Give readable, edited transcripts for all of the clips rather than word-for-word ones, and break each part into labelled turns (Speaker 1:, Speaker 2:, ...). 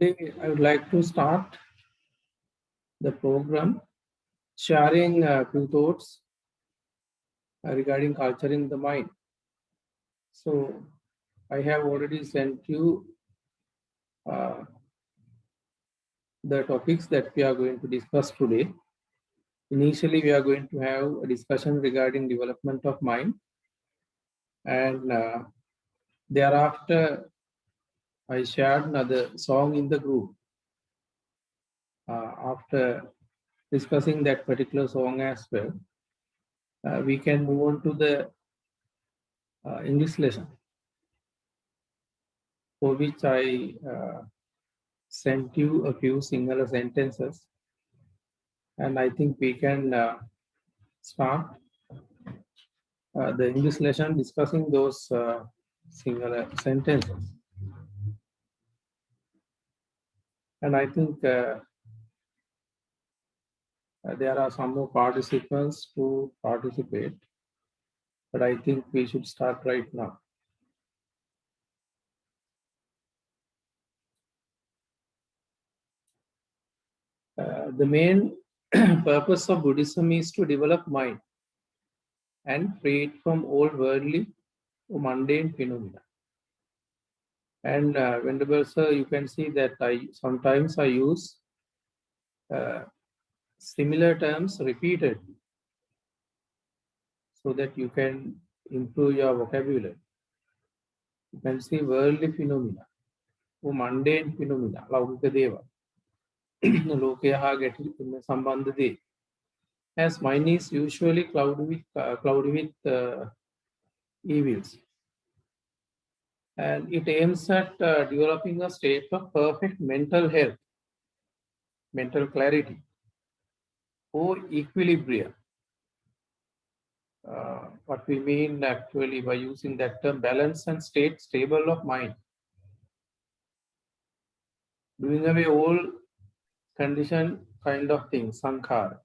Speaker 1: Today, I would like to start the program sharing few thoughts regarding culturing the mind. So, I have already sent you uh, the topics that we are going to discuss today. Initially, we are going to have a discussion regarding development of mind, and thereafter, I shared another song in the group. After discussing that particular song as well, we can move on to the English lesson, for which I sent you a few singular sentences, and I think we can start the English lesson discussing those singular sentences. And I think there are some more participants to participate, but I think we should start right now. The main purpose of Buddhism is to develop mind and free it from all worldly or mundane phenomena. And Venerable Sir, you can see that I sometimes I use similar terms repeatedly so that you can improve your vocabulary. You can see worldly phenomena or mundane phenomena, ලෞකික දේවල්. ලෝකය හා ගැටෙන සම්බන්ධ දේ. As mind is usually clouded with evils. And it aims at developing a state of perfect mental health, mental clarity, or equilibrium. What we mean actually by using that term, balance and state stable of mind. Doing away all condition kind of things, sankhara.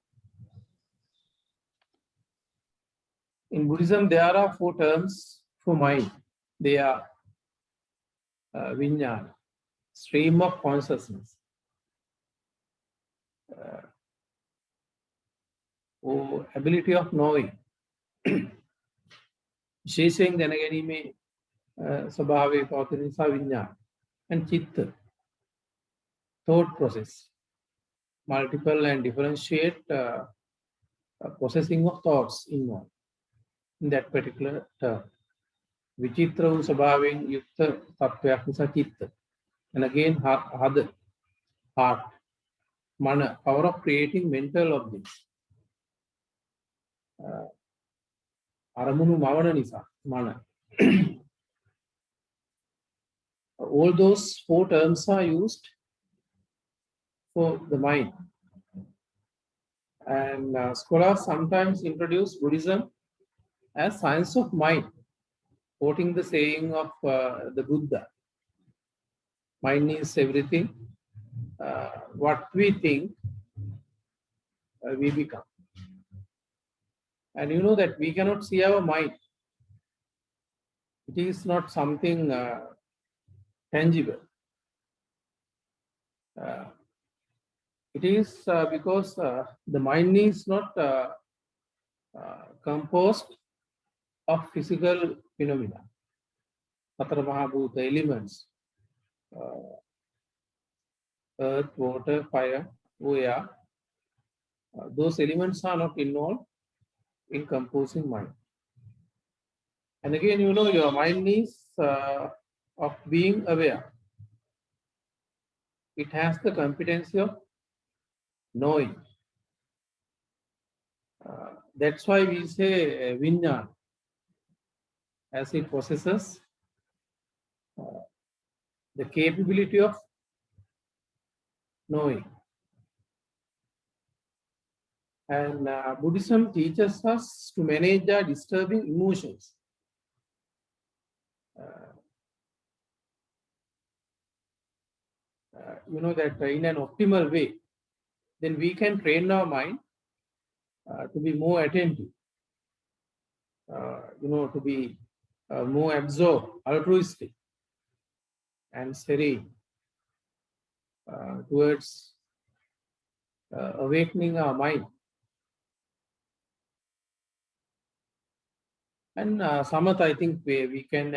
Speaker 1: In Buddhism, there are 4 terms for mind. They are vijnana, stream of consciousness, or ability of knowing. විශේෂයෙන් දැනගැනීමේ ස්වභාවය පවතින නිසා විඥාන. And chitta, thought process, multiple and differentiate processing of thoughts involved in that particular term. විචිත්‍ර වූ ස්වභාවයෙන් යුක්ත තත්වයක් නිසා චිත්ත. And again, heart, mana, power of creating mental objects. අරමුණු මවන නිසා mana. All those 4 terms are used for the mind. And scholars sometimes introduce Buddhism as science of mind, quoting the saying of the Buddha. Mind is everything. What we think, we become. And you know that we cannot see our mind. It is not something tangible. It is because the mind is not composed of physical phenomena. Satara Mahabhuta elements, earth, water, fire, air. Those elements are not involved in composing mind. And again, you know, your mind is of being aware. It has the competency of knowing. That's why we say vijnana, as it possesses the capability of knowing. And Buddhism teaches us to manage our disturbing emotions. You know that in an optimal way, then we can train our mind to be more attentive, you know, to be more absorbed, altruistic, and serene. towards awakening our mind. And Samat, I think we can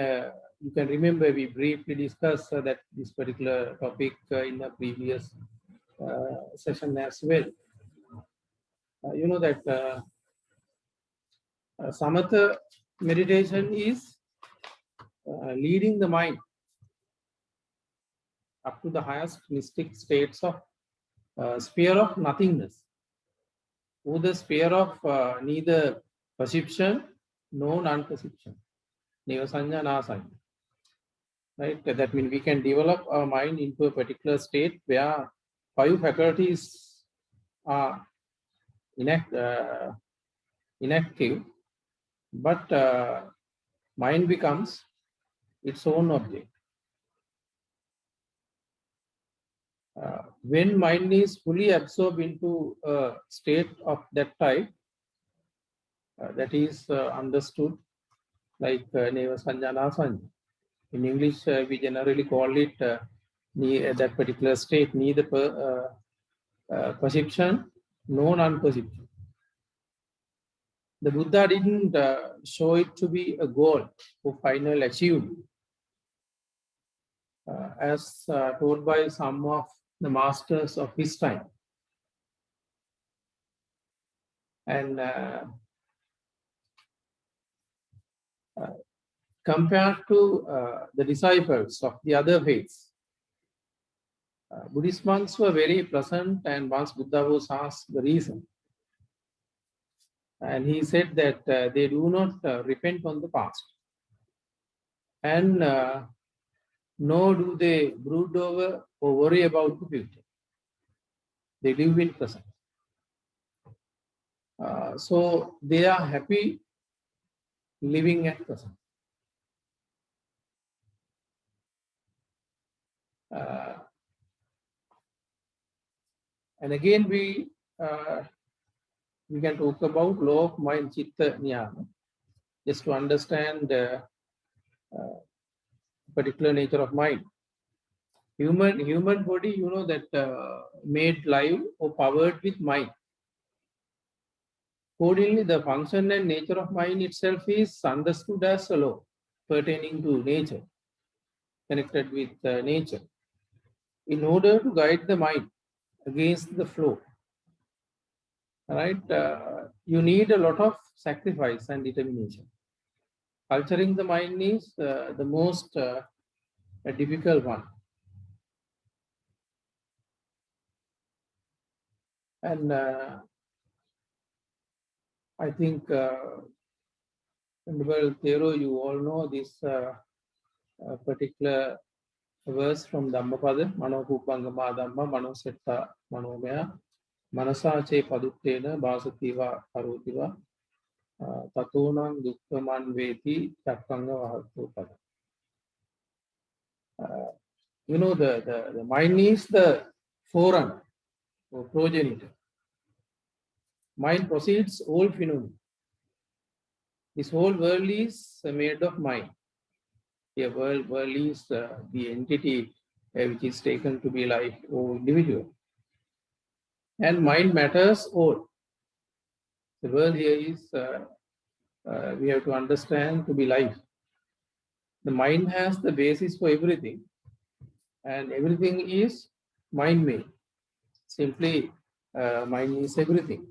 Speaker 1: you can remember we briefly discussed that this particular topic in the previous session as well. You know that Samatha meditation is leading the mind up to the highest mystic states of sphere of nothingness, or the sphere of neither perception nor non-perception. Neva sanya na sanya. Right? That means we can develop our mind into a particular state where 5 faculties are inactive, but mind becomes its own object. When mind is fully absorbed into a state of that type, that is understood like Neva Sanjana Sanja. In English, we generally call it that particular state, neither perception nor non-perception. The Buddha didn't show it to be a goal for final achievement, as told by some of the masters of his time. And compared to the disciples of the other faiths, Buddhist monks were very pleasant, and once Buddha was asked the reason, and he said that they do not repent on the past, and nor do they brood over or worry about the future. They live in present. So they are happy living at present. And again, we can talk about law of mind, chitta, jnana, just to understand particular nature of mind. Human body, you know that made live or powered with mind. Accordingly, the function and nature of mind itself is understood as a law pertaining to nature, connected with nature, in order to guide the mind against the flow. Right? You need a lot of sacrifice and determination. Culturing the mind is the most difficult one. And I think, well, Thero, you all know this particular verse from Dhammapada, Mano Kupangama Dhamma, Mano Setta Manomaya, Manasache Paduttena, Basativa Parutiva, Tatunam Dukkaman Veti, Chakanga Vahattupada. You know, the mind is the forerunner or progenitor. Mind precedes all phenomena. This whole world is made of mind. The world is the entity which is taken to be like or individual. And mind matters all. The world here is, we have to understand, to be life. The mind has the basis for everything, and everything is mind made. Simply, mind is everything.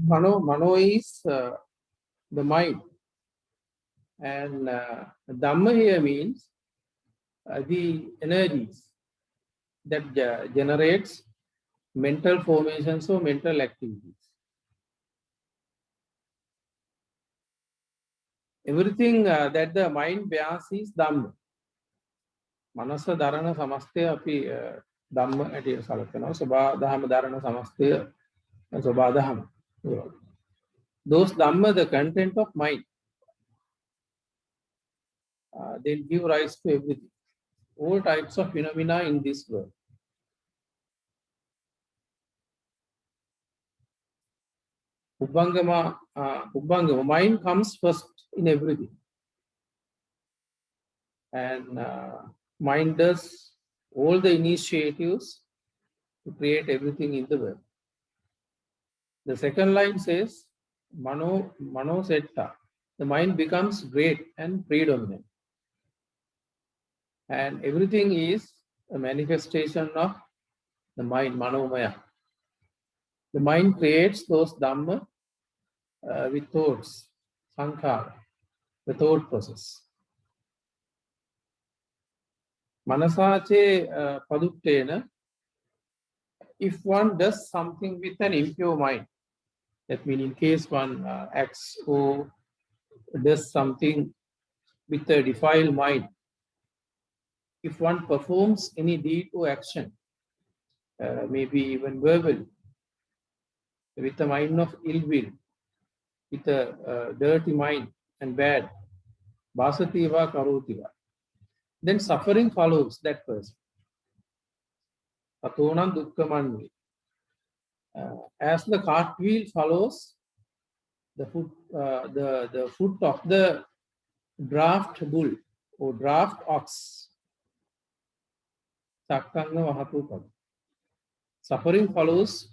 Speaker 1: Mano is the mind, and Dhamma here means the energies that generates mental formations or mental activities. Everything that the mind bears is Dhamma. Manasa dharana samastaya api Dhamma ati salakana. Sabha dhamma dharana samastaya sabha dhamma. Those Dhamma, the content of mind, they give rise to everything. All types of phenomena in this world. Ubbangama, mind comes first in everything. And mind does all the initiatives to create everything in the world. The second line says, Mano Setta. The mind becomes great and predominant. And everything is a manifestation of the mind, Manomaya. The mind creates those Dhamma with thoughts, Sankhara, the thought process. Manasache Paduttena, if one does something with an impure mind, that means in case one acts or does something with a defiled mind, if one performs any deed or action, maybe even verbal, with a mind of ill will, with a dirty mind and bad, Basativa Karotiva, then suffering follows that person. Atonam Dukkamanvi. As the cartwheel follows the foot of the draft bull or draft ox. Suffering follows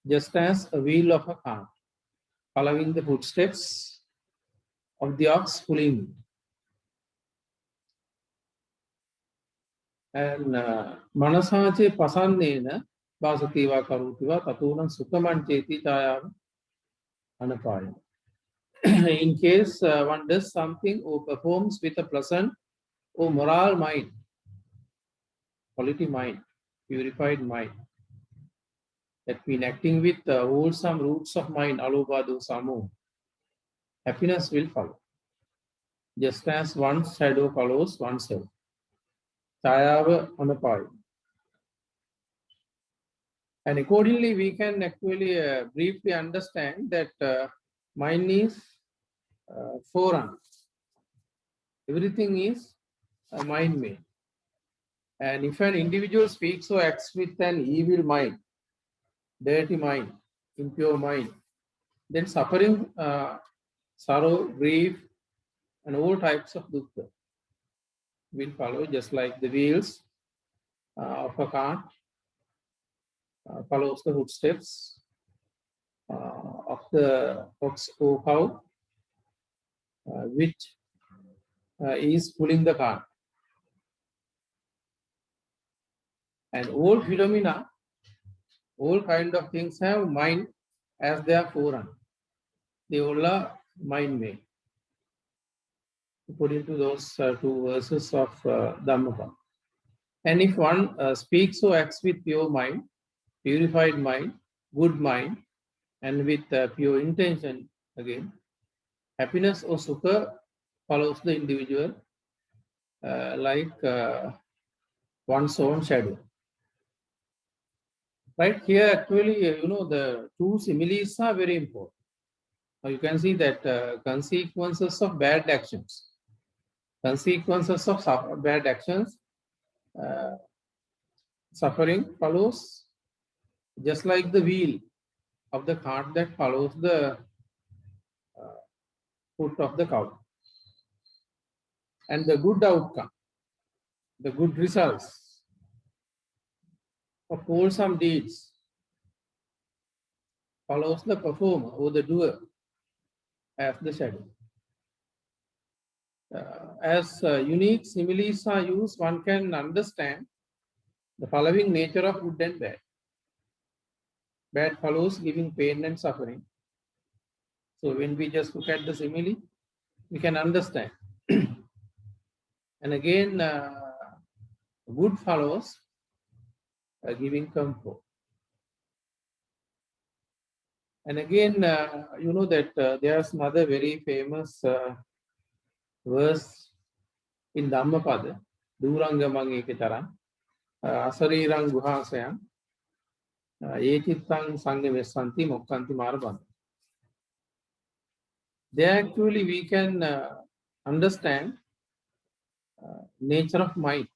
Speaker 1: just as a wheel of a cart, following the footsteps of the ox pulling. And Manasache Pasannena Basativa Karutiva Tatunam Sukaman Cheti Tayam Anapaya. In case one does something or performs with a pleasant or moral mind, quality mind, purified mind, that means acting with wholesome roots of mind, alobado samu, happiness will follow. Just as one's shadow follows oneself. Chayava Anapaya. And accordingly, we can actually briefly understand that mind is forerunner. Everything is mind made. And if an individual speaks or acts with an evil mind, dirty mind, impure mind, then suffering, sorrow, grief, and all types of dukkha will follow, just like the wheels of a cart follows the footsteps of the ox or cow, which is pulling the cart. And all phenomena, all kind of things have mind as their forerunner. They all are mind made. Put into those two verses of Dhammapad. And if one speaks or acts with pure mind, purified mind, good mind, and with pure intention, again, happiness or sukha follows the individual like one's own shadow. Right here, actually, the two similes are very important. Now you can see that consequences of bad actions. Consequences of bad actions, suffering follows just like the wheel of the cart that follows the foot of the cow. And the good outcome, the good results of wholesome deeds follows the performer or the doer as the shadow. As unique similes are used, one can understand the following nature of good and bad. Bad follows giving pain and suffering. So when we just look at the simile, we can understand. And again, good follows giving comfort. And again, you know that there's another very famous verse in Dhammapada, Durangamang Ekitaram, Asarirang Guhasayam, Ekitang Sangamesanti Mokkanti Maraban. There actually we can understand nature of mind.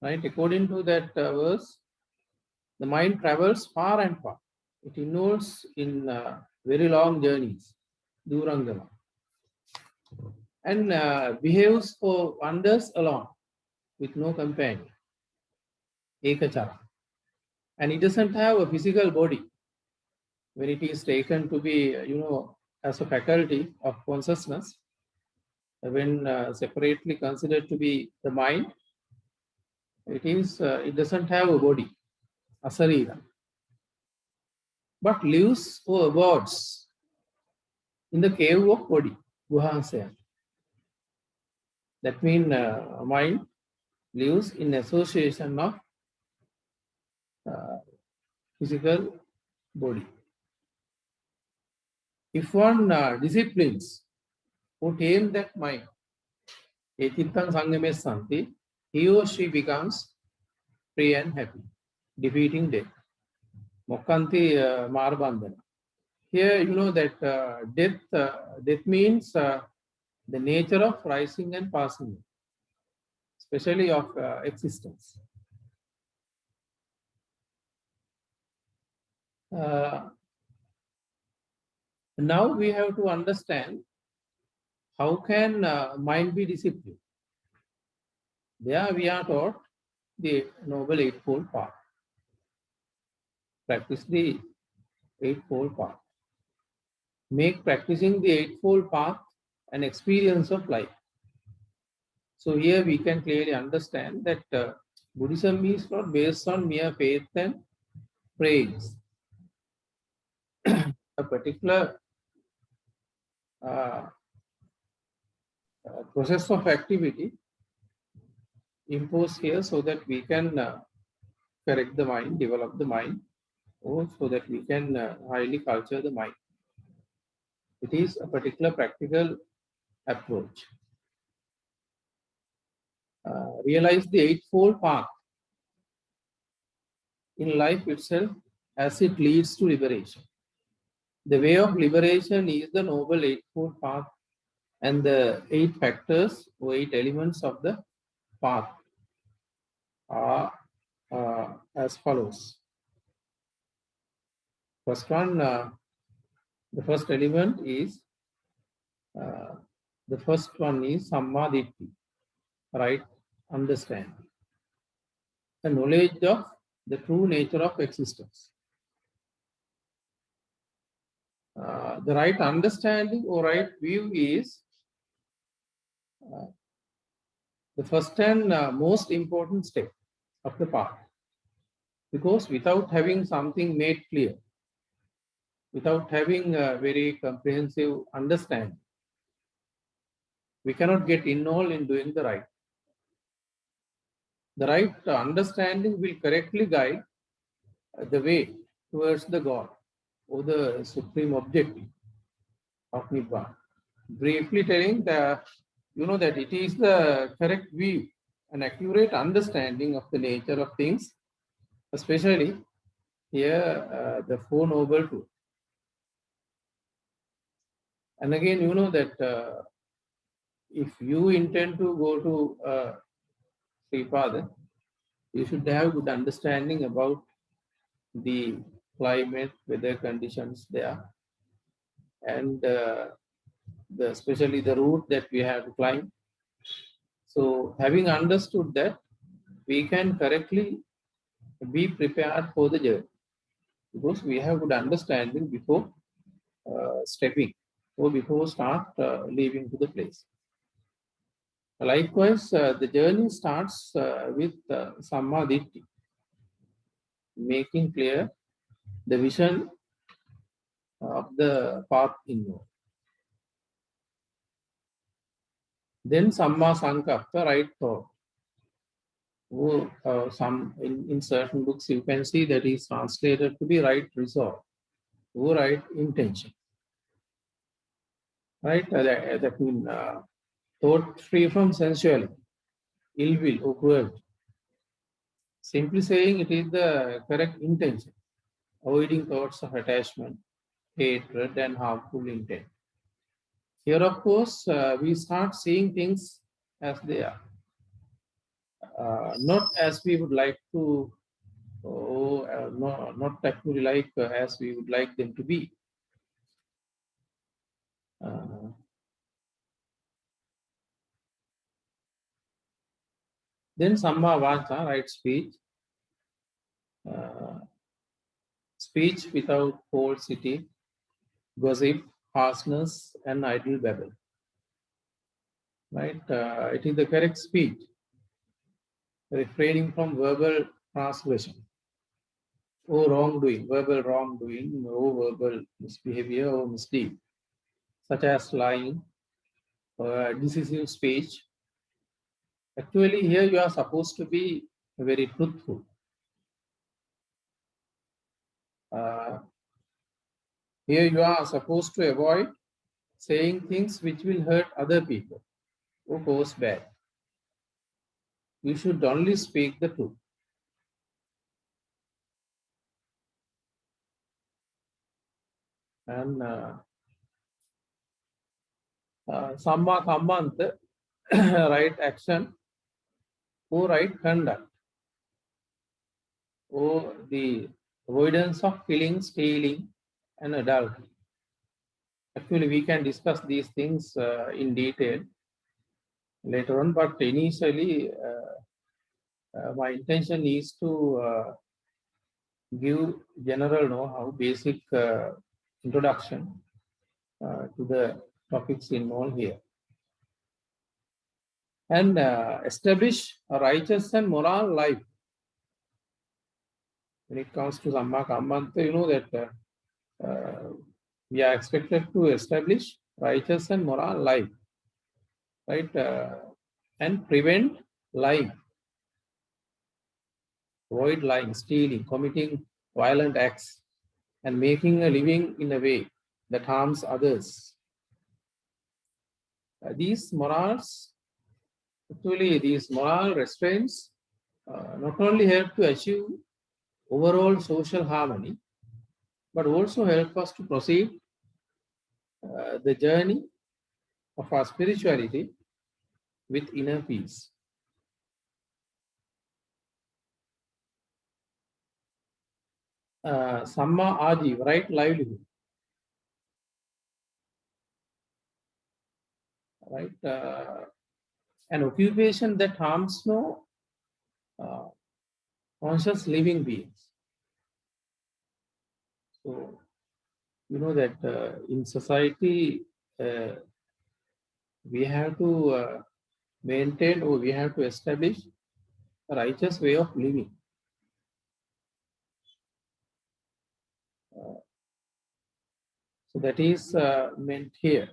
Speaker 1: Right? According to that verse, the mind travels far and far. It involves in very long journeys, durangama, and behaves for wonders alone with no companion, ekachara. And it doesn't have a physical body when it is taken to be, as a faculty of consciousness, when separately considered to be the mind, it doesn't have a body, asarira, but lives or abides in the cave of body, guhasaya. That means mind lives in association of physical body. If one disciplines who tame that mind, etitan sangame santi, he or she becomes free and happy, defeating death. Mokkanti marbandana. Here, you know that death means the nature of rising and passing, especially of existence. Now we have to understand how can mind be disciplined. There we are taught the Noble Eightfold Path. Practice the Eightfold Path. Make practicing the Eightfold Path an experience of life. So here we can clearly understand that Buddhism is not based on mere faith and praise. A particular process of activity imposed here so that we can correct the mind, develop the mind, or so that we can highly culture the mind. It is a particular practical approach. Realize the Eightfold Path in life itself as it leads to liberation. The way of liberation is the Noble Eightfold Path, and the 8 factors or 8 elements of the path are as follows. First one, the first element is Samma Ditti, right understanding, the knowledge of the true nature of existence. The right understanding or right view is the first and most important step of the path. Because without having something made clear, without having a very comprehensive understanding, we cannot get involved in doing the right. The right understanding will correctly guide the way towards the God or the supreme objective of Nibbana. Briefly telling that, that it is the correct view, an accurate understanding of the nature of things, especially here the Four Noble Truths. And again, you know that if you intend to go to Sripada, you should have good understanding about the climate, weather conditions there, and especially the route that we have to climb. So having understood that, we can correctly be prepared for the journey, because we have good understanding before stepping or before start leaving to the place. Likewise, the journey starts with Samma Ditti, making clear the vision of the path inward. Then Samma Sankappa, right thought. In certain books you can see that is translated to be right resolve or right intention. Right? That means thought free from sensuality, ill will or cruelty. Simply saying it is the correct intention, avoiding thoughts of attachment, hatred, and harmful intent. Here, of course, we start seeing things as they are, not as we would like to, not actually like as we would like them to be. Then Samma Vacha, right speech. Speech without falsity, gossip, harshness, and idle babble. Right? It is the correct speech, refraining from verbal transgression or wrongdoing, verbal wrongdoing, or verbal misbehavior or misdeed, such as lying or decisive speech. Actually, here you are supposed to be very truthful. Here you are supposed to avoid saying things which will hurt other people or cause bad. You should only speak the truth. And Samma Kammant, right action or right conduct, or the avoidance of killing, stealing, and adultery. Actually, we can discuss these things in detail later on, but initially, my intention is to give general know-how, basic introduction to the topics involved here. And establish a righteous and moral life. When it comes to Samma Kammanta, you know that we are expected to establish righteous and moral life, right? And prevent lying, avoid lying, stealing, committing violent acts, and making a living in a way that harms others. These morals, actually, these moral restraints not only help to achieve overall social harmony, but also help us to proceed the journey of our spirituality with inner peace. Samma Ajiv, right livelihood. Right? An occupation that harms no conscious living beings. So, you know that in society, we have to maintain or we have to establish a righteous way of living. So that is meant here.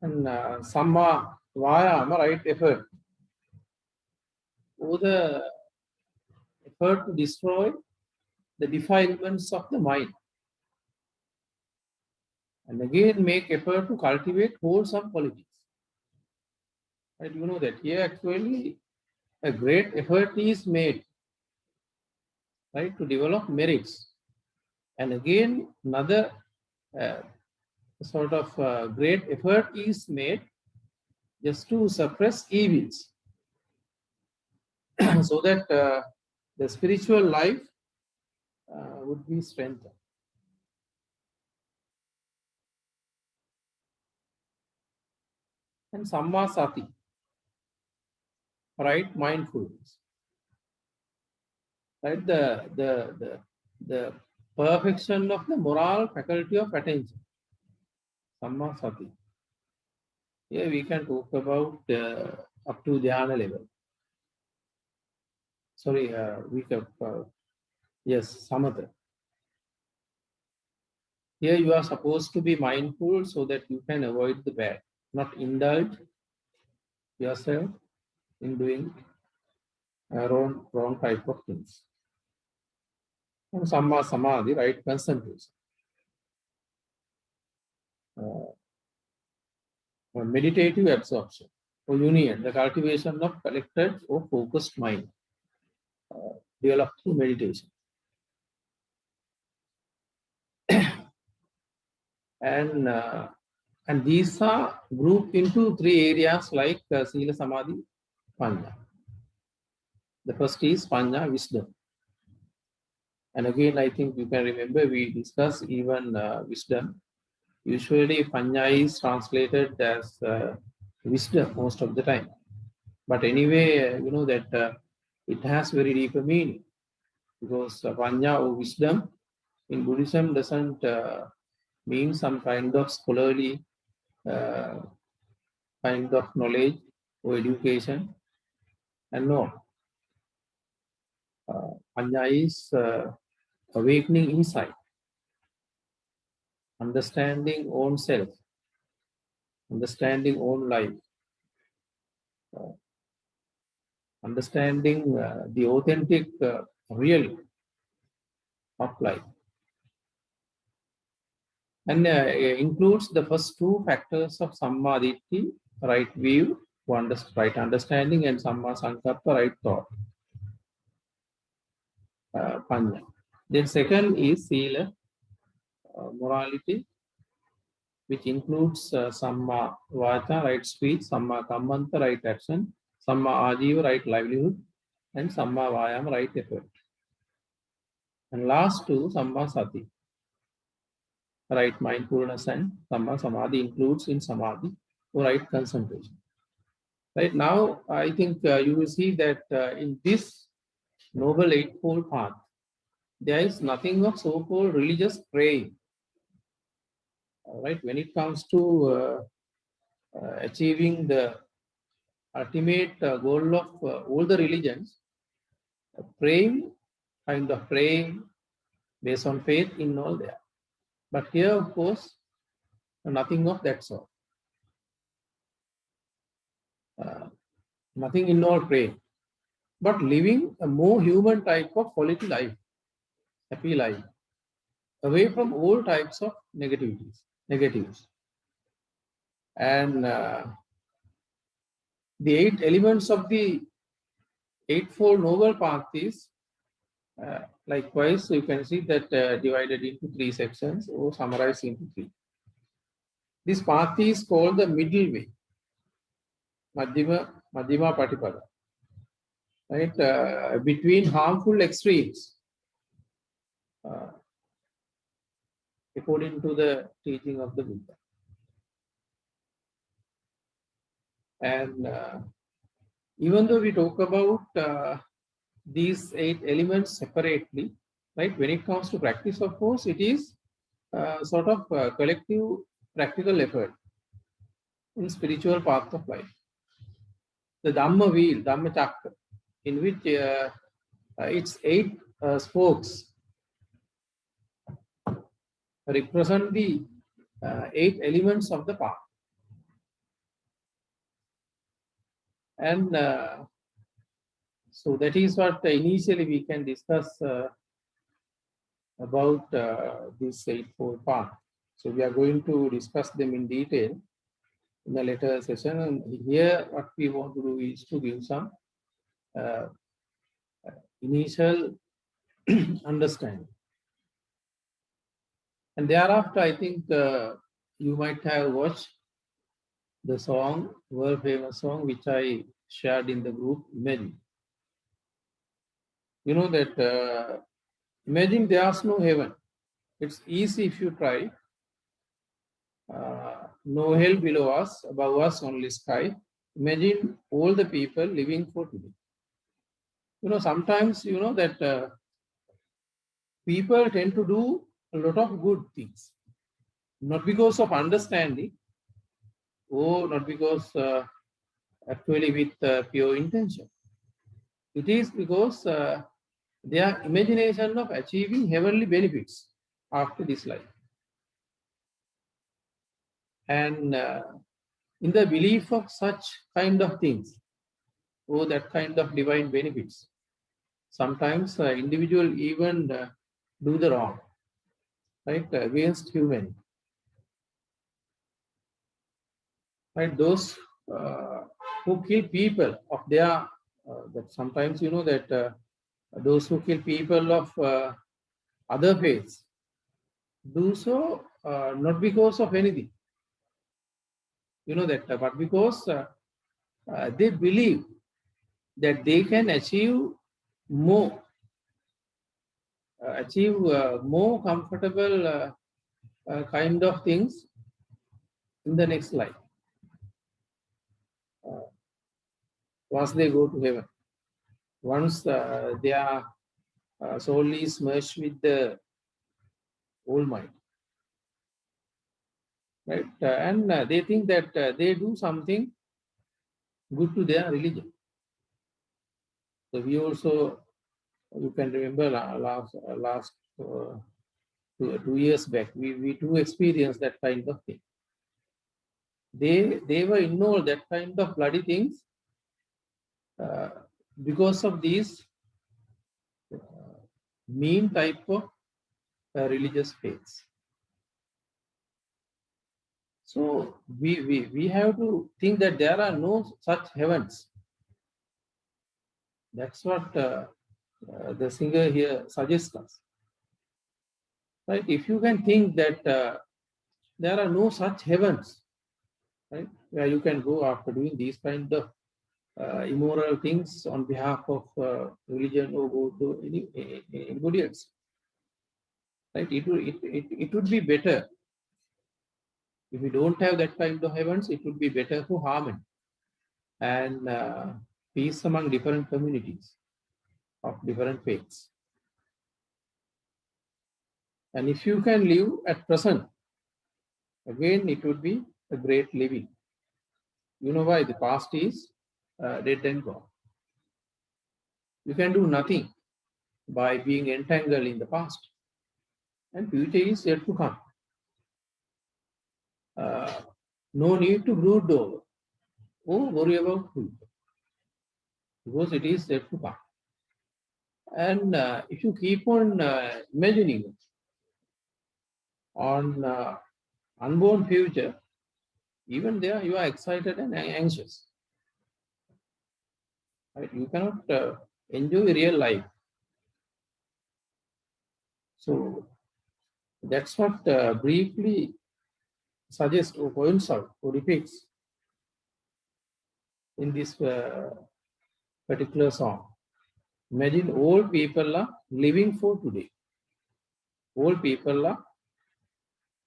Speaker 1: And Samma Vayama, right effort. Or the effort to destroy the defilements of the mind. And again, make effort to cultivate wholesome qualities. Right? You know that here actually a great effort is made, right, to develop merits. And again, another sort of great effort is made just to suppress evils so that the spiritual life would be strengthened. And Samma Sati, right, mindfulness. Right, the perfection of the moral faculty of attention. Samma Sati. Here we can talk about up to dhyana level. Sorry, we can, yes, samatha. Here you are supposed to be mindful so that you can avoid the bad, not indulge yourself in doing wrong type of things. And Samma Samadhi, right, concentration. Meditative absorption or union, the cultivation of collected or focused mind, developed through meditation. And these are grouped into three areas like Sila Samadhi, Panya. The first is Panya, wisdom. And again, I think you can remember we discussed even wisdom. Usually, Panya is translated as wisdom most of the time. But anyway, you know that it has very deeper meaning because Panya or wisdom in Buddhism doesn't mean some kind of scholarly uh, kind of knowledge or education, and no. Panya is awakening insight, understanding own self, understanding own life, uh, understanding the authentic real of life, and includes the first two factors of Sammaditthi, right view, right understanding, and Samma Sankappa, right thought, Panya. Then second is Sila, morality, which includes Samma Vacha, right speech, Samma Kammanta, right action, Samma Ajiva, right livelihood, and Samma Vayama, right effort. And last two, Samma Sati, right mindfulness, and Samma Samadhi includes in Samadhi, right concentration. Right now, I think you will see that in this Noble Eightfold Path, there is nothing of so-called religious praying. Right, when it comes to achieving the ultimate goal of all the religions, praying, kind of praying based on faith in all there. But here, of course, nothing of that sort. Uh, Nothing in all praying, but living a more human type of quality life, happy life, away from all types of negatives. And the 8 elements of the Eightfold Noble Path is likewise, you can see that divided into 3 sections or summarized into 3. This path is called the middle way, Madhyama Patipada, right? Between harmful extremes, uh, according to the teaching of the Buddha. And even though we talk about these 8 elements separately, right? When it comes to practice, of course, it is sort of collective practical effort in spiritual path of life. The Dhamma wheel, Dhamma chakra, in which its 8 spokes represent the 8 elements of the path. And so that is what initially we can discuss about this Eightfold Path. So we are going to discuss them in detail in a later session. And here what we want to do is to give some initial understanding. And thereafter, I think you might have watched the song, world famous song, which I shared in the group, Imagine. You know that imagine there's no heaven. It's easy if you try. No hell below us, above us only sky. Imagine all the people living for today. You know, sometimes you know that people tend to do a lot of good things, not because of understanding, or not because actually with pure intention. It is because their imagination of achieving heavenly benefits after this life. And in the belief of such kind of things, or that kind of divine benefits, sometimes individual even do the wrong, right, against human. Right, those who kill people of their, that sometimes you know that those who kill people of other faiths do so not because of anything, you know that, but because they believe that they can achieve more, more comfortable kind of things in the next life once they go to heaven. Once their soul is merged with the Almighty, right? And they think that they do something good to their religion. So we also, you can remember last 2 years back, we do experience that kind of thing. They were involved that kind of bloody things because of these mean type of religious faiths. So we have to think that there are no such heavens. That's what the singer here suggests us. Right? If you can think that there are no such heavens, right, where you can go after doing these kind of immoral things on behalf of religion or go to anybody else, right? It would be better if we don't have that kind of heavens. It would be better for harmony and peace among different communities of different faiths. And if you can live at present, again, it would be a great living. You know why? The past is dead and gone. You can do nothing by being entangled in the past. And future is yet to come. No need to brood over or worry about future, because it is yet to come. And if you keep on imagining on unborn future, even there you are excited and anxious. Right? You cannot enjoy real life. So that's what briefly suggests or points out or depicts in this particular song. Imagine all people are living for today. All people are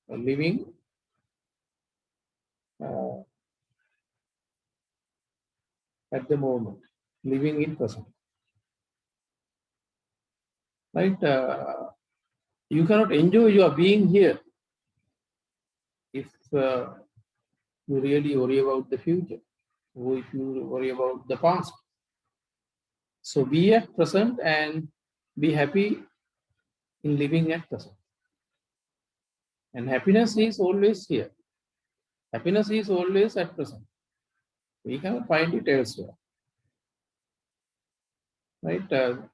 Speaker 1: living at the moment, living in present. Right? You cannot enjoy your being here if you really worry about the future or if you worry about the past. So be at present and be happy in living at present. And happiness is always here. Happiness is always at present. We cannot find it elsewhere. Right?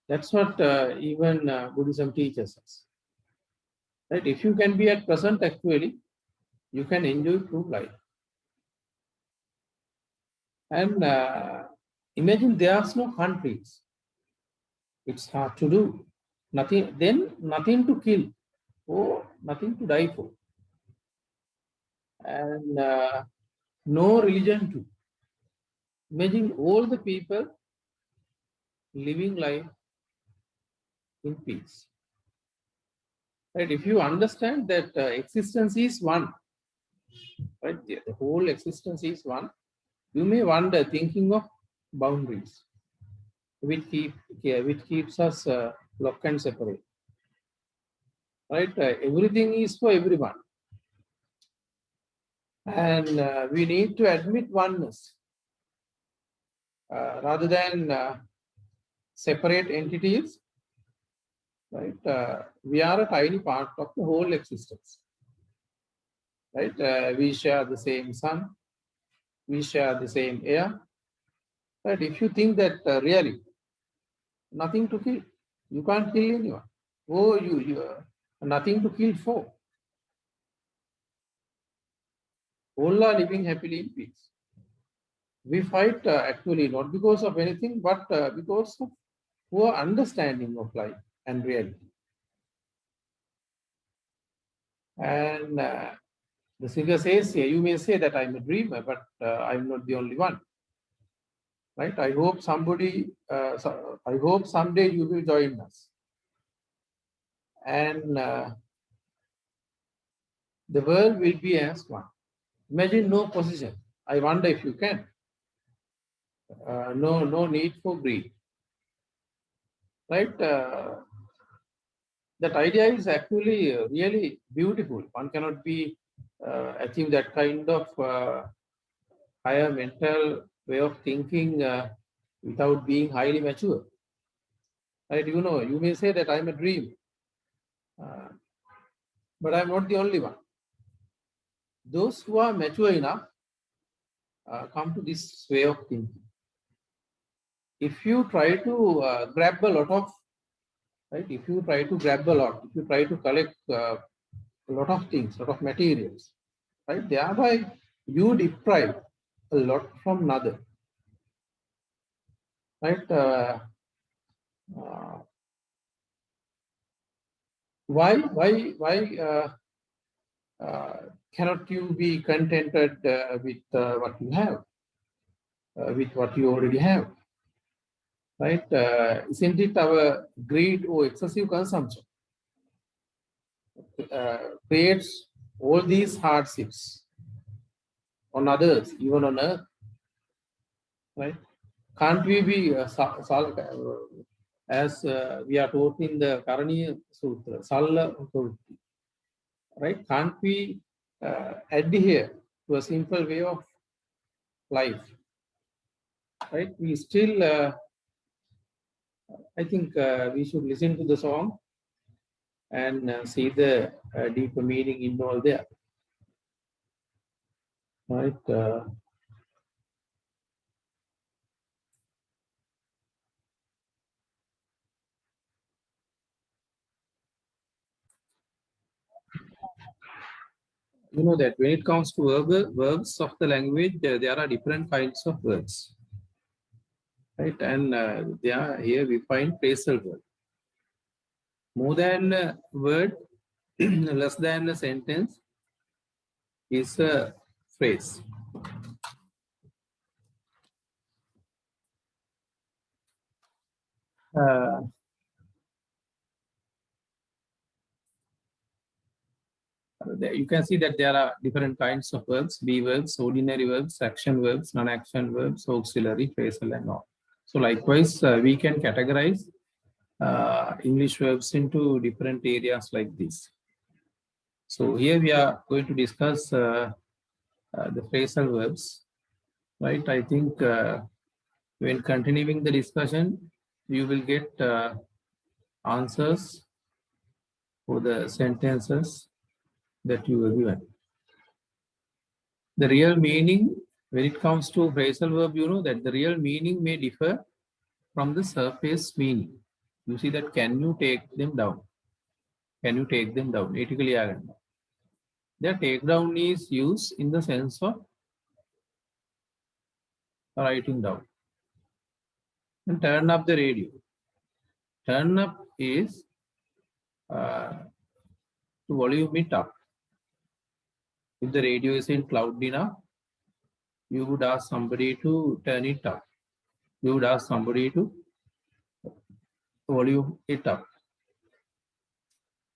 Speaker 1: That's what even Buddhism teaches us. Right? If you can be at present, actually, you can enjoy true life. And imagine there's no countries. It's hard to do. Nothing, then nothing to kill or nothing to die for. And no religion too. Imagine all the people living life in peace. Right? If you understand that existence is one, right? The whole existence is one. You may wonder, thinking of boundaries, which keeps us locked and separate. Right? Everything is for everyone, and we need to admit oneness rather than separate entities. Right? We are a tiny part of the whole existence. Right? We share the same sun. We share the same air. Right? If you think that really nothing to kill, you can't kill anyone. Oh, you nothing to kill for. All are living happily in peace. We fight actually not because of anything, but because of poor understanding of life and reality. And the singer says here, you may say that I'm a dreamer, but I'm not the only one. right? I hope I hope someday you will join us. And the world will be as one. Imagine no possession. I wonder if you can. No need for greed, right? That idea is actually really beautiful. One cannot be achieve that kind of higher mental way of thinking without being highly mature, right? You know, you may say that I'm a dream, uh, but I'm not the only one. Those who are mature enough come to this way of thinking. If you try to grab a lot of, right? If you try to grab a lot, if you try to collect a lot of things, lot of materials, right? Thereby you deprive a lot from another, right? Uh, why cannot you be contented with what you have, with what you already have, right? Isn't it our greed or excessive consumption creates all these hardships on others, even on earth, right? Can't we be as we are taught in the Karaniya Sutra, Salla Pravritti, right? Can't we adhere to a simple way of life, right? We still, I think we should listen to the song and see the deeper meaning involved there, right? You know that when it comes to verbs of the language, there are different kinds of verbs, right? And here we find phrasal verb. More than a word, less than a sentence is a phrase. Uh, you can see that there are different kinds of verbs: be verbs, ordinary verbs, action verbs, non-action verbs, auxiliary, phrasal, and all. So likewise, we can categorize English verbs into different areas like this. So here we are going to discuss the phrasal verbs, right? I think when continuing the discussion, you will get answers for the sentences that you were given. The real meaning, when it comes to phrasal verb, you know that the real meaning may differ from the surface meaning. You see that, can you take them down? Can you take them down? The takedown is used in the sense of writing down. And turn up the radio. Turn up is to volume it up. If the radio isn't loud enough, you would ask somebody to turn it up. You would ask somebody to volume it up.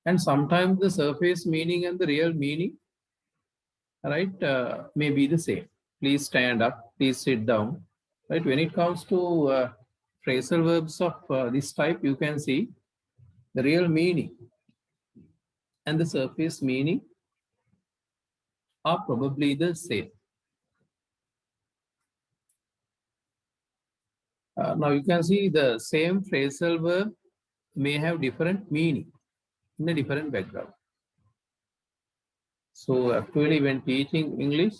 Speaker 1: And sometimes the surface meaning and the real meaning, right, may be the same. Please stand up, please sit down. Right, when it comes to phrasal verbs of this type, you can see the real meaning and the surface meaning are probably the same. Now you can see the same phrasal verb may have different meaning in a different background. So actually, when teaching English,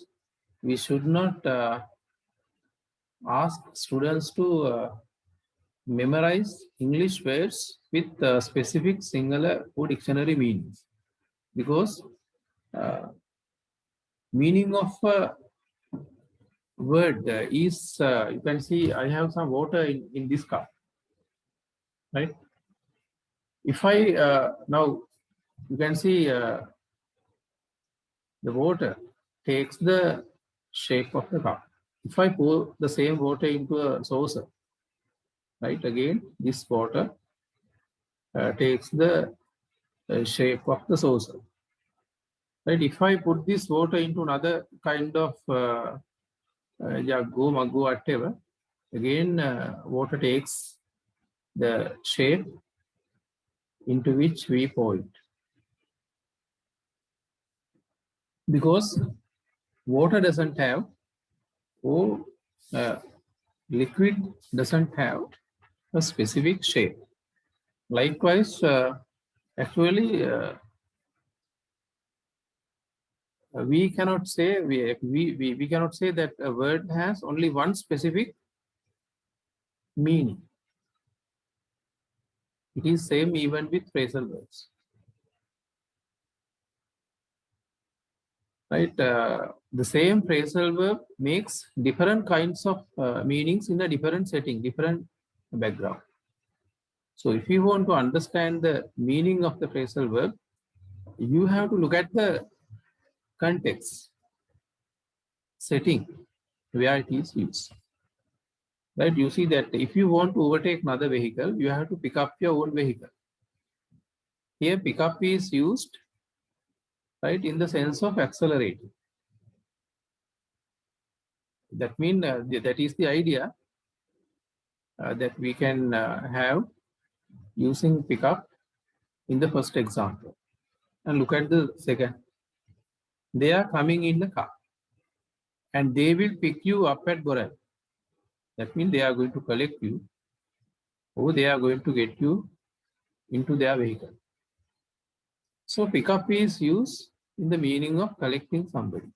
Speaker 1: we should not ask students to memorize English words with specific singular or dictionary meanings, because meaning of a word is, you can see I have some water in this cup, right? If I now, you can see the water takes the shape of the cup. If I pour the same water into a saucer, right, again, this water takes the shape of the saucer. Right, if I put this water into another kind of jug, mug, whatever, again, water takes the shape into which we pour it. Because water doesn't have, or liquid doesn't have a specific shape. Likewise, actually, we cannot say we cannot say that a word has only one specific meaning. It is same even with phrasal verbs. Right, the same phrasal verb makes different kinds of meanings in a different setting, different background. So if you want to understand the meaning of the phrasal verb, you have to look at the context, setting where it is used. Right, you see that if you want to overtake another vehicle, you have to pick up your own vehicle. Here, pick up is used, right, in the sense of accelerating. That means that is the idea that we can have using pickup in the first example. And look at the second. They are coming in the car and they will pick you up at Borel. That means they are going to collect you, or they are going to get you into their vehicle. So pickup is used in the meaning of collecting somebody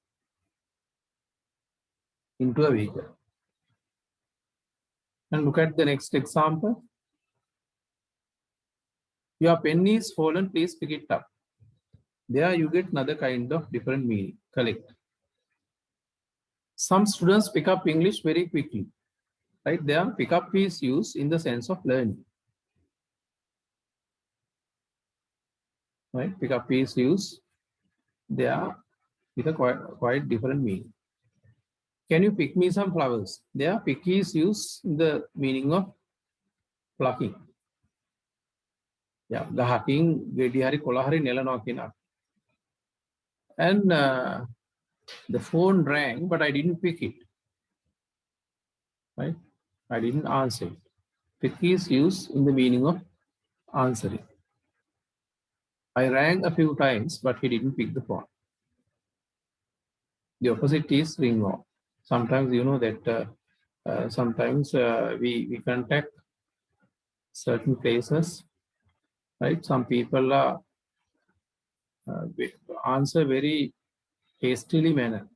Speaker 1: into a vehicle. And look at the next example. Your pen is fallen, please pick it up. There you get another kind of different meaning, collect. Some students pick up English very quickly. Right, there pick up is used in the sense of learning. Right, pick up is used there with a quite different meaning. Can you pick me some flowers? There, pick is used in the meaning of plucking. Yeah, ගහකින් ගෙඩි හරි කොළ හරි නෙලනවා කියන. And the phone rang, but I didn't pick it. Right, I didn't answer it. Pick is used in the meaning of answering. I rang a few times, but he didn't pick the phone. The opposite is ring off. Sometimes you know that sometimes we contact certain places, right? Some people answer very hastily manner.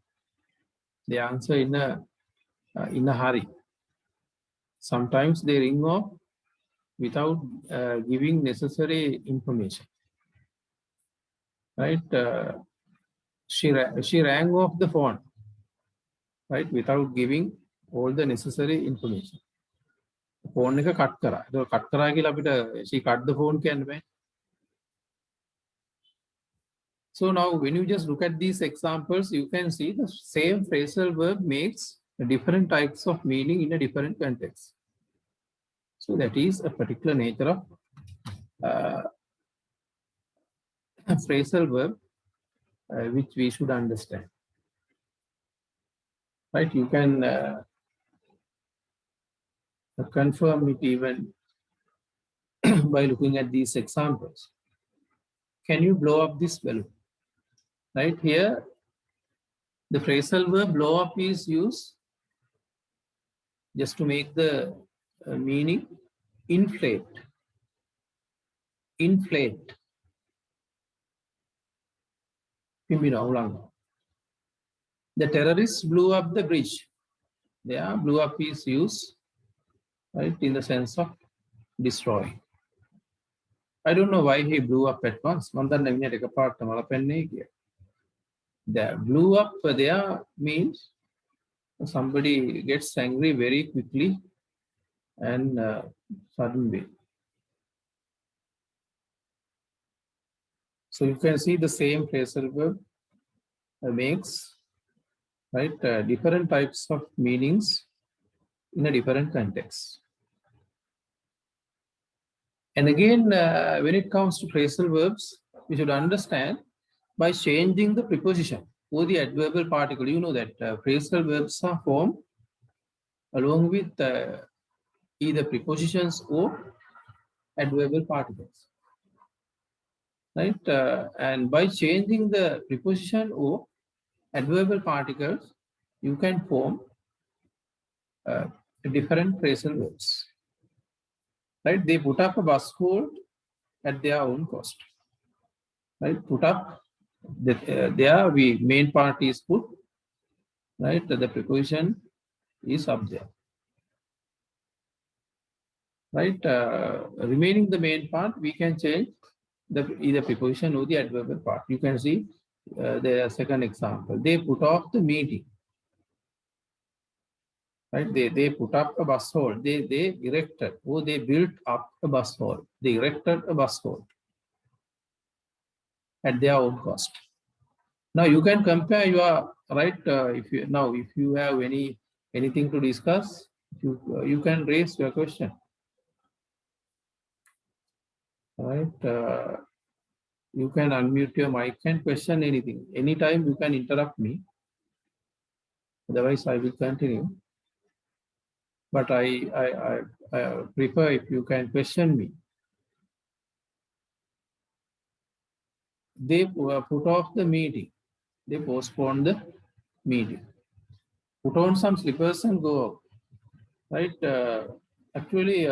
Speaker 1: They answer in a hurry. Sometimes they ring off without giving necessary information. Right? She rang off the phone, right, without giving all the necessary information. Phone එක cut කරා. ඒක cut කරා කියලා අපිට she cut the phone කියන්න බෑ. So now when you just look at these examples, you can see the same phrasal verb makes different types of meaning in a different context. So that is a particular nature of phrasal verb which we should understand. Right? You can confirm it even by looking at these examples. Can you blow up this balloon? Right here, the phrasal verb blow up is used just to make the meaning inflate. Inflate. The terrorists blew up the bridge. There, blew up is used, right, in the sense of destroy. I don't know why he blew up at once. The blew up there means somebody gets angry very quickly and suddenly. So you can see the same phrasal verb makes right? Different types of meanings in a different context. And again, when it comes to phrasal verbs, we should understand by changing the preposition or the adverbial particle. You know that phrasal verbs are formed along with either prepositions or adverbial particles, right? And by changing the preposition or adverbial particles, you can form different phrasal verbs, right? They put up a bus hold at their own cost, right? Put up, there we main part is put, right? The preposition is up there, right? Remaining the main part, we can change the either preposition or the adverbial part. You can see the second example. They put off the meeting, right? They put up a bus hold. They erected or they built up a bus hold. They erected a bus hold at their own cost. Now you can compare your right. If you have anything to discuss, you can raise your question. Right. You can unmute your mic and question anything. Anytime you can interrupt me. Otherwise, I will continue. But I prefer if you can question me. They put off the meeting. They postponed the meeting. Put on some slippers and go out. Right. Actually,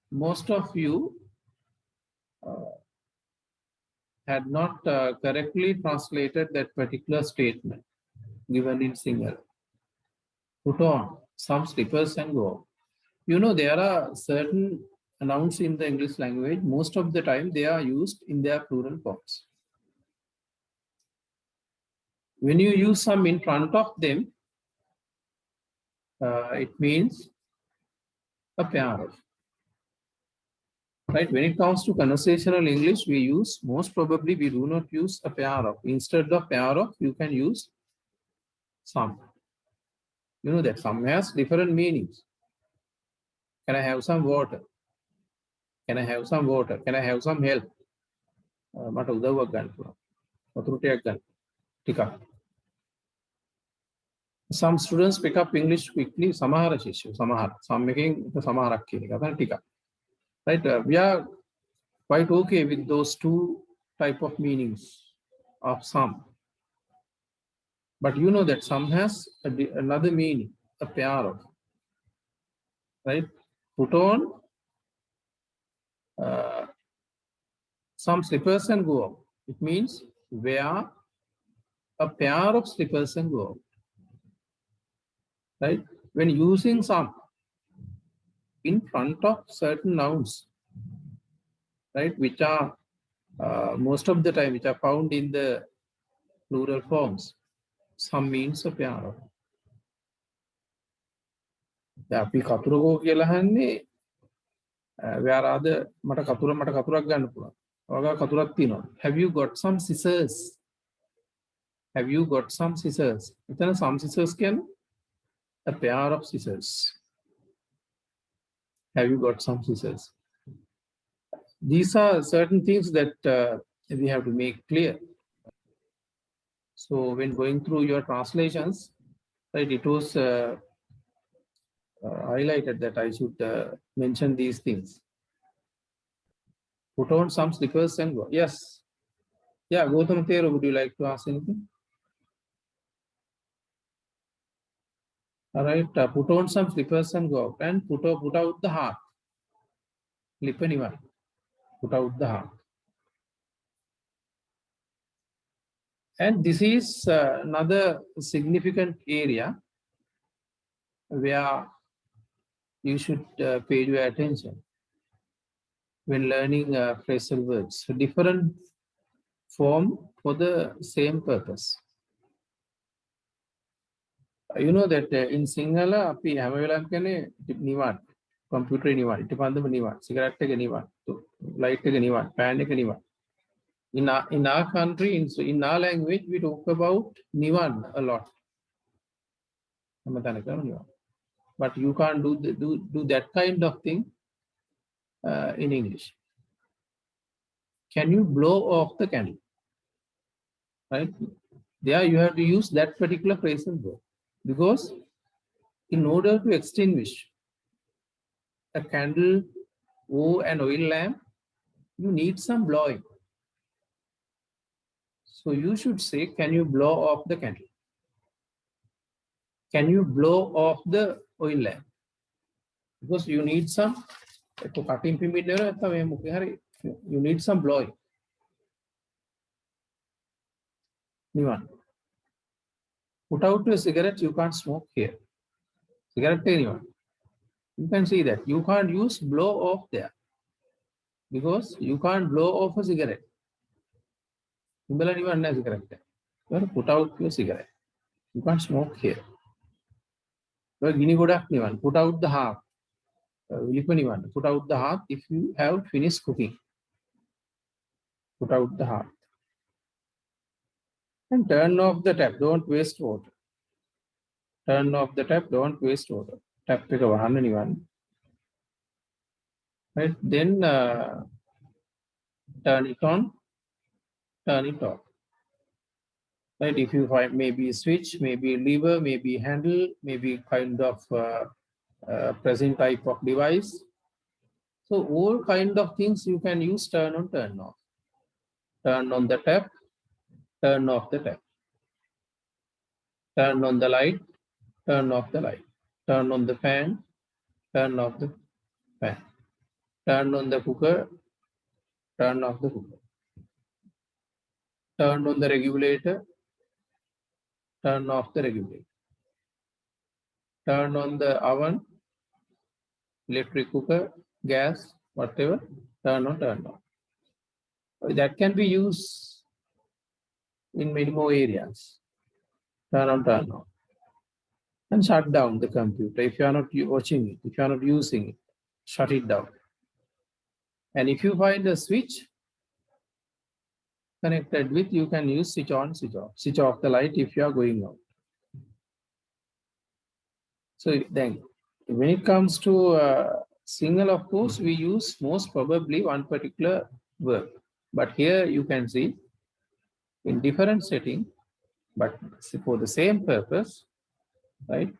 Speaker 1: most of you had not correctly translated that particular statement given in single. Put on some slippers and go out. You know, there are certain nouns in the English language, most of the time they are used in their plural forms. When you use some in front of them, it means a pair of. Right? When it comes to conversational English, we use, most probably we do not use a pair of. Instead of pair of, you can use some. You know that some has different meanings. Can I have some water? Can I have some water? Can I have some help? මට උදව්වක් ගන්න පුළුවන්. වතුර ටිකක් ගන්න. ටිකක්. Some students pick up English quickly. සමහර ශිෂ්‍යයෝ සමහර some එකෙන් සමහරක් කියන එක. අතන ටිකක්. Right? We are quite okay with those two type of meanings of some. But you know that some has another meaning, a pair of. Right? Put on some slippers and go out. It means wear a pair of slippers and go out. Right? When using some in front of certain nouns, right, which are most of the time which are found in the plural forms, some means a pair of. අපි කතුරුකෝ කියලා හන්නේ where are the මට කතුරක් ගන්න පුළුවන්. ඔයාලා කතුරක් තියෙනවා. Have you got some scissors? Have you got some scissors? එතන some scissors කියන්නේ a pair of scissors. Have you got some scissors? These are certain things that we have to make clear. So when going through your translations, right, it was highlighted that I should mention these things. Put on some slippers and go. Yes. Yeah, Gautam Thero, would you like to ask anything? All right, put on some slippers and go out. And put out the heart. Put out the heart. And this is another significant area where you should pay your attention when learning phrasal verbs. So different form for the same purpose. You know that in Sinhala, අපි හැම වෙලාවෙම කියන්නේ Nivard, computer Nivard, ඊට පන්දම Nivard, cigarette එක Nivard, light එක Nivard, fan එක Nivard. In our country, in our language, we talk about niwan a lot. But you can't do that kind of thing in English. Can you blow off the candle? Right? There you have to use that particular phrasal verb, because in order to extinguish a candle or an oil lamp, you need some blowing. So you should say, can you blow off the candle? Can you blow off the oil lamp? Because you need some, you need some blowing. Anyone? Put out a cigarette, you can't smoke here. Cigarette, anyone? You can see that. You can't use blow off there, because you can't blow off a cigarette. You have to put out your cigarette. You can't smoke here. Put out the hearth. Put out the hearth if you have finished cooking. Put out the hearth. And turn off the tap. Don't waste water. Turn off the tap. Don't waste water. Tap pick up anyone. Right? Then turn it on. Turn it off. Right? If you find maybe a switch, maybe a lever, maybe a handle, maybe kind of pressing type of device. So all kind of things you can use turn on, turn off. Turn on the tap, turn off the tap. Turn on the light, turn off the light. Turn on the fan, turn off the fan. Turn on the cooker, turn off the cooker. Turn on the regulator, turn off the regulator. Turn on the oven, electric cooker, gas, whatever, turn on, turn off. That can be used in many more areas. Turn on, turn off. And shut down the computer. If you are not watching it, if you are not using it, shut it down. And if you find a switch connected with, you can use switch on, switch off. Switch off the light if you are going out. So then, when it comes to single, of course, we use most probably one particular verb. But here you can see in different setting, but for the same purpose, right?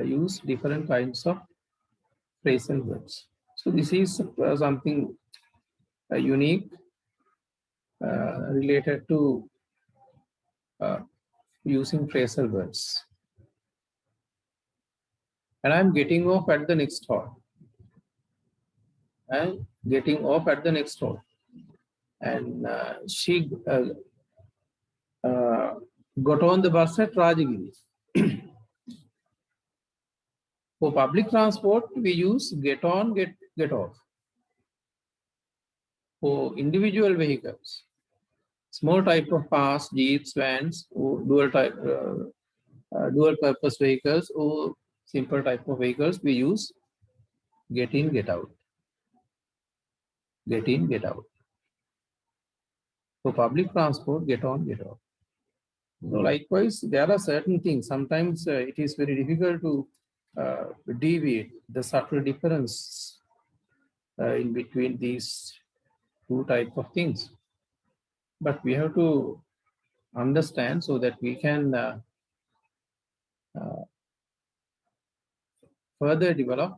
Speaker 1: Use different kinds of phrasal verbs. So this is something unique related to using phrasal verbs. And I'm getting off at the next hall. I'm getting off at the next hall. And she got on the bus at Rajagiri. For public transport, we use get on, get off. For individual vehicles, small type of cars, jeeps, vans, or dual purpose vehicles, or simple type of vehicles, we use get in, get out. Get in, get out. For public transport, get on, get off. So likewise, there are certain things. Sometimes it is very difficult to deviate the subtle difference in between these two types of things. But we have to understand so that we can further develop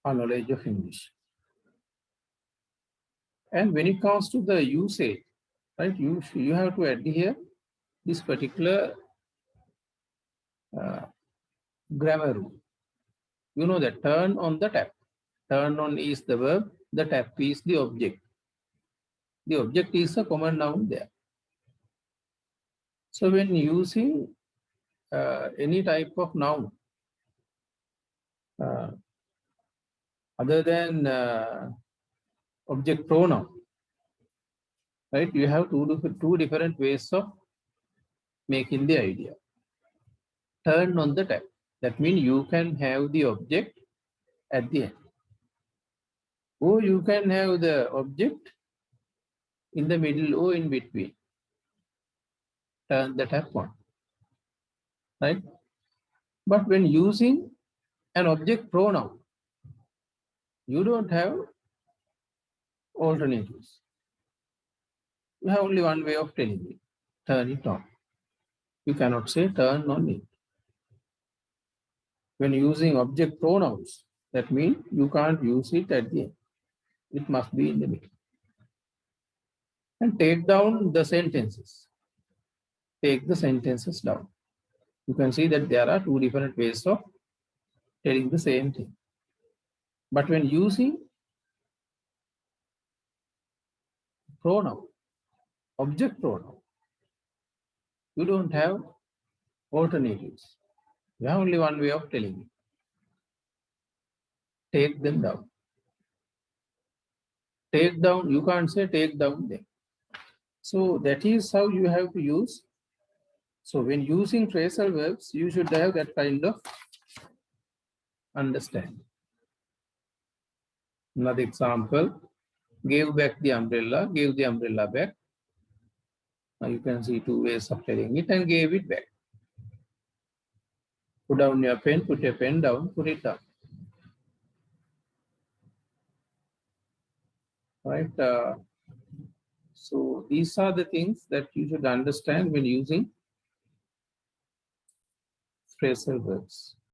Speaker 1: our knowledge of English. And when it comes to the usage, right, you have to adhere this particular grammar rule. You know that turn on the tap. Turn on is the verb, the tap is the object. The object is a common noun there. So when using any type of noun other than object pronoun, right, you have two different ways of making the idea. Turn on the tap. That means you can have the object at the end. Or you can have the object in the middle or in between. Turn the tap on. right? But when using an object pronoun, you don't have alternatives. You have only one way of telling it. Turn it on. You cannot say turn on it. When using object pronouns, that means you can't use it at the end. It must be in the middle. And take down the sentences. Take the sentences down. You can see that there are two different ways of telling the same thing. But when using pronoun, object pronoun, you don't have alternatives. You have only one way of telling it. Take them down. Take down, you can't say take down them. So that is how you have to use. So when using phrasal verbs, you should have that kind of understanding. Another example, gave back the umbrella, gave the umbrella back. Now you can see two ways of telling it, and gave it back. Put down your pen, put your pen down, put it down. Right? So these are the things that you should understand when using phrasal verbs.